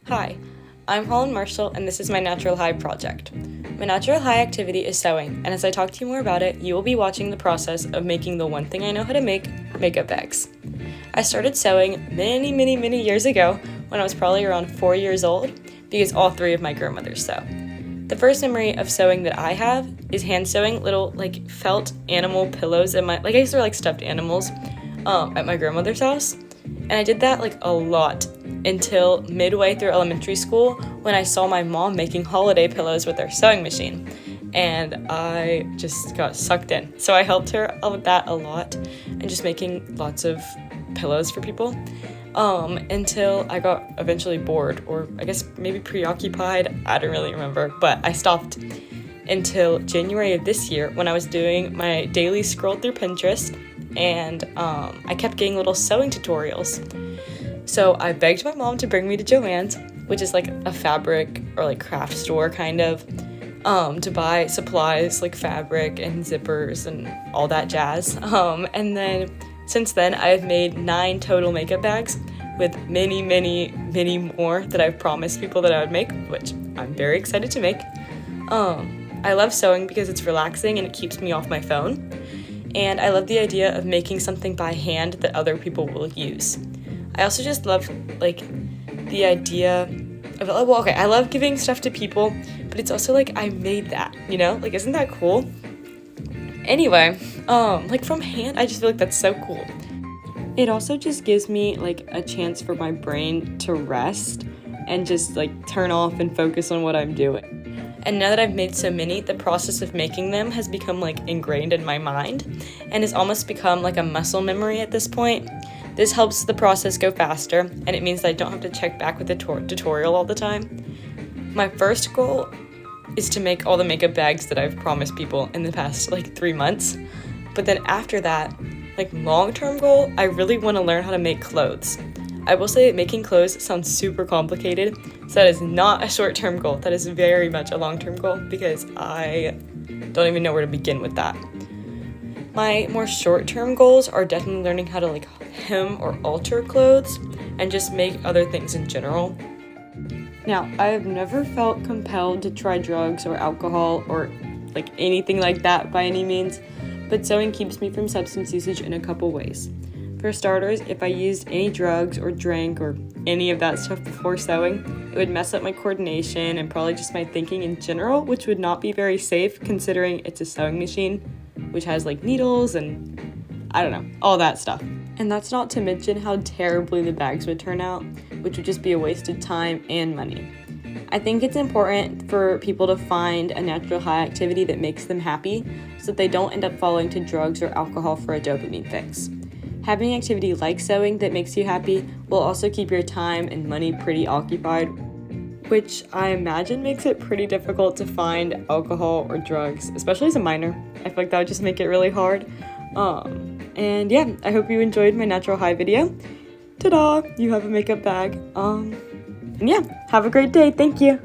Hi, I'm Holland Marshall, and this is my Natural High project. My Natural High activity is sewing, and as I talk to you more about it, you will be watching the process of making the one thing I know how to make, makeup bags. I started sewing many years ago when I was probably around 4 years old because all three of my grandmothers sew. The first memory of sewing that I have is hand sewing little felt animal pillows in my, I guess they're like stuffed animals, at my grandmother's house. And I did that a lot until midway through elementary school when I saw my mom making holiday pillows with her sewing machine. And I just got sucked in. So I helped her with that a lot and just making lots of pillows for people until I got eventually bored, or I guess maybe preoccupied. I don't really remember, but I stopped until January of this year when I was doing my daily scroll through Pinterest, and I kept getting little sewing tutorials. So I begged my mom to bring me to Joann's, which is like a fabric or craft store kind of, to buy supplies like fabric and zippers and all that jazz. And then since then I've made 9 total makeup bags with many more that I've promised people that I would make, which I'm very excited to make. I love sewing because it's relaxing and it keeps me off my phone. And I love the idea of making something by hand that other people will use. I also just love the idea of, I love giving stuff to people, but it's also I made that, isn't that cool? Anyway, from hand, I just feel that's so cool. It also just gives me a chance for my brain to rest and just turn off and focus on what I'm doing. And now that I've made so many, the process of making them has become ingrained in my mind and has almost become a muscle memory at this point. This helps the process go faster, and it means that I don't have to check back with the tutorial all the time. My first goal is to make all the makeup bags that I've promised people in the past 3 months. But then after that, long-term goal, I really want to learn how to make clothes. I will say that making clothes sounds super complicated, so that is not a short-term goal. That is very much a long-term goal because I don't even know where to begin with that. My more short-term goals are definitely learning how to hem or alter clothes and just make other things in general. Now, I have never felt compelled to try drugs or alcohol or anything like that by any means, but sewing keeps me from substance usage in a couple ways. For starters, if I used any drugs or drank or any of that stuff before sewing, it would mess up my coordination and probably just my thinking in general, which would not be very safe considering it's a sewing machine, which has needles and I don't know, all that stuff. And that's not to mention how terribly the bags would turn out, which would just be a waste of time and money. I think it's important for people to find a natural high activity that makes them happy so that they don't end up falling to drugs or alcohol for a dopamine fix. Having an activity like sewing that makes you happy will also keep your time and money pretty occupied, which I imagine makes it pretty difficult to find alcohol or drugs, especially as a minor. I feel that would just make it really hard. And yeah, I hope you enjoyed my Natural High video. Ta-da! You have a makeup bag. And yeah, have a great day. Thank you.